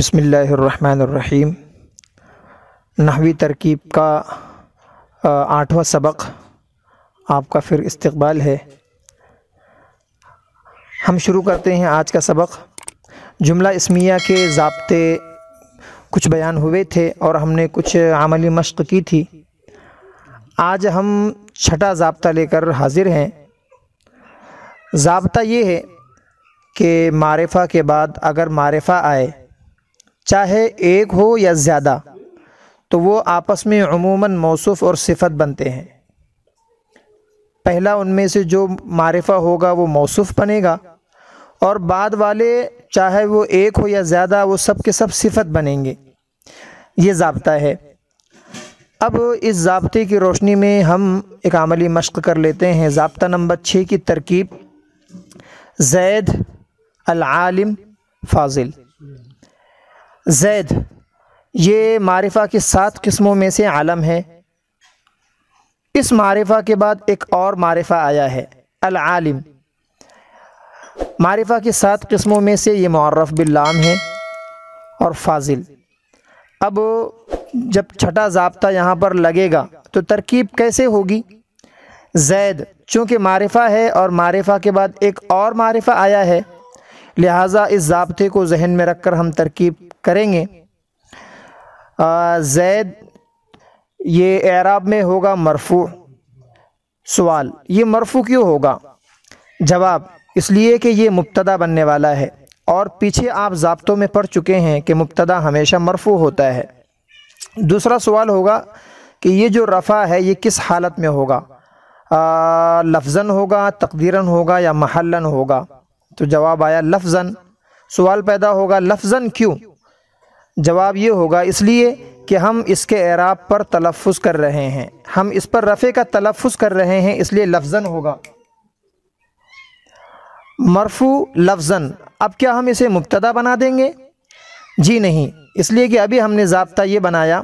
بسم اللہ الرحمن الرحیم۔ نحوی ترکیب کا 8واں سبق آپ کا پھر استقبال ہے۔ ہم شروع کرتے ہیں آج کا سبق۔ جملہ اسمیہ کے ضابطے کچھ بیان ہوئے تھے اور ہم نے کچھ عملی مشق کی تھی۔ آج ہم چھٹا ضابطہ لے کر حاضر ہیں۔ ضابطہ یہ ہے کہ معرفہ کے بعد اگر معرفہ آئے، چاہے ایک ہو یا زیادہ، تو وہ آپس میں عموماً موصوف اور صفت بنتے ہیں۔ پہلا ان میں سے جو معرفہ ہوگا وہ موصوف بنے گا، اور بعد والے چاہے وہ ایک ہو یا زیادہ وہ سب کے سب صفت بنیں گے۔ یہ ضابطہ ہے۔ اب اس ضابطے کی روشنی میں ہم ایک عملی مشق کر لیتے ہیں۔ ضابطہ نمبر 6 کی ترکیب: زید، العالم، فاضل۔ زید یہ معرفہ کی 7 قسموں میں سے علم ہے۔ اس معرفہ کے بعد ایک اور معرفہ آیا ہے، العالم۔ معرفہ کی 7 قسموں میں سے یہ معرف باللام ہے اور فاضل۔ اب جب چھٹا ضابطہ یہاں پر لگے گا تو ترکیب کیسے ہوگی؟ زید چونکہ معرفہ ہے اور معرفہ کے بعد ایک اور معرفہ آیا ہے، لہٰذا اس ضابطے کو ذہن میں رکھ کر ہم ترکیب کریں گے۔ زید یہ اعراب میں ہوگا مرفوع۔ سوال: یہ مرفوع کیوں ہوگا؟ جواب: اس لیے کہ یہ مبتدا بننے والا ہے، اور پیچھے آپ ضابطوں میں پڑھ چکے ہیں کہ مبتدا ہمیشہ مرفوع ہوتا ہے۔ دوسرا سوال ہوگا کہ یہ جو رفع ہے یہ کس حالت میں ہوگا؟ لفظاً ہوگا، تقدیراً ہوگا یا محلاً ہوگا؟ تو جواب آیا لفظاً۔ سوال پیدا ہوگا لفظاً کیوں؟ جواب یہ ہوگا اس لیے کہ ہم اس کے اعراب پر تلفظ کر رہے ہیں، ہم اس پر رفع کا تلفظ کر رہے ہیں، اس لیے لفظاً ہوگا۔ مرفوع لفظاً، اب کیا ہم اسے مبتدا بنا دیں گے؟ جی نہیں، اس لیے کہ ابھی ہم نے ضابطہ یہ بنایا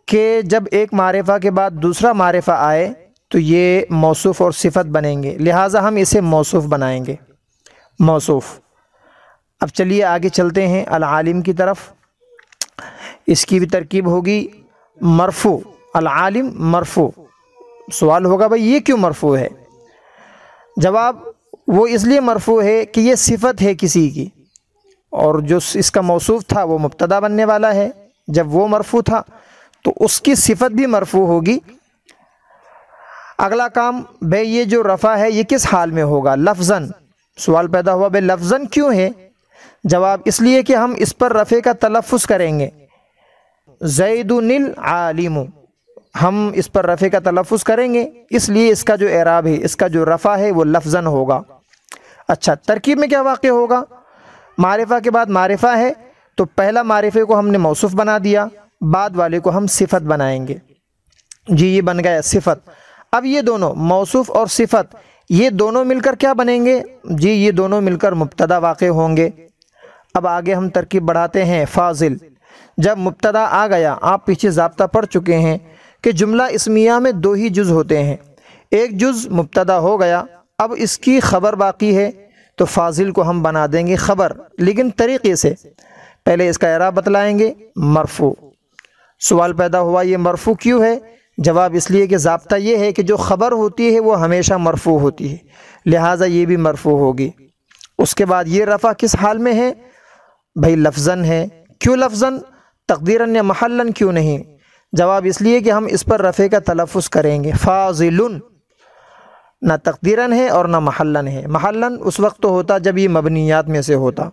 کہ جب ایک معرفہ کے بعد دوسرا معرفہ آئے تو یہ موصوف اور صفت بنیں گے، لہٰذا ہم اسے موصوف بنائیں گے، موصوف۔ اب چلیے آگے چلتے ہیں العالم کی طرف۔ اس کی بھی ترکیب ہوگی مرفوع، العالم مرفوع۔ سوال ہوگا بھائی یہ کیوں مرفوع ہے؟ جواب: وہ اس لیے مرفوع ہے کہ یہ صفت ہے کسی کی، اور جو اس کا موصوف تھا وہ مبتدا بننے والا ہے۔ جب وہ مرفوع تھا تو اس کی صفت بھی مرفوع ہوگی۔ اگلا کام بھائی یہ جو رفع ہے یہ کس حال میں ہوگا؟ لفظاً۔ سوال پیدا ہوا بھائی لفظاً کیوں ہے؟ جواب: اس لیے کہ ہم اس پر رفع کا تلفظ کریں گے، زید العالم، ہم اس پر رفع کا تلفظ کریں گے، اس لیے اس کا جو اعراب ہے، اس کا جو رفع ہے وہ لفظاً ہوگا۔ اچھا، ترکیب میں کیا واقع ہوگا؟ معرفہ کے بعد معرفہ ہے تو پہلا معرفے کو ہم نے موصوف بنا دیا، بعد والے کو ہم صفت بنائیں گے۔ جی یہ بن گیا صفت۔ اب یہ دونوں موصوف اور صفت یہ دونوں مل کر کیا بنیں گے؟ جی یہ دونوں مل کر مبتدا واقع ہوں گے۔ اب آگے ہم ترکیب بڑھاتے ہیں فاضل۔ جب مبتدا آ گیا، آپ پیچھے ضابطہ پڑھ چکے ہیں کہ جملہ اسمیہ میں 2 ہی جز ہوتے ہیں، ایک جز مبتدا ہو گیا، اب اس کی خبر باقی ہے تو فاضل کو ہم بنا دیں گے خبر، لیکن طریقے سے پہلے اس کا اعراب بتلائیں گے، مرفوع۔ سوال پیدا ہوا یہ مرفوع کیوں ہے؟ جواب: اس لیے کہ ضابطہ یہ ہے کہ جو خبر ہوتی ہے وہ ہمیشہ مرفوع ہوتی ہے، لہٰذا یہ بھی مرفوع ہوگی۔ اس کے بعد یہ رفع کس حال میں ہے؟ بھائی لفظاً ہے۔ کیوں لفظاً؟ تقدیراً یا محلاً کیوں نہیں؟ جواب: اس لیے کہ ہم اس پر رفع کا تلفظ کریں گے، فاضلٌ۔ نہ تقدیراً ہے اور نہ محلاً ہے۔ محلاً اس وقت تو ہوتا جب یہ مبنیات میں سے ہوتا۔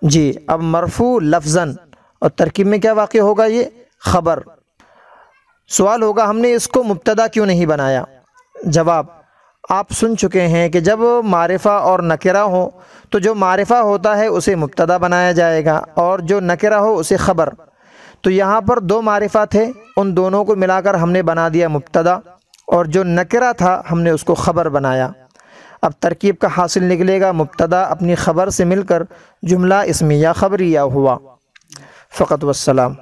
جی اب مرفوع لفظاً، اور ترکیب میں کیا واقع ہوگا؟ یہ خبر۔ سوال ہوگا ہم نے اس کو مبتدا کیوں نہیں بنایا؟ جواب: آپ سن چکے ہیں کہ جب معرفہ اور نکرہ ہو تو جو معرفہ ہوتا ہے اسے مبتدا بنایا جائے گا، اور جو نکرہ ہو اسے خبر۔ تو یہاں پر 2 معرفہ تھے، ان دونوں کو ملا کر ہم نے بنا دیا مبتدا، اور جو نکرہ تھا ہم نے اس کو خبر بنایا۔ اب ترکیب کا حاصل نکلے گا مبتدا اپنی خبر سے مل کر جملہ اسمیہ خبریہ ہوا۔ فقط والسلام۔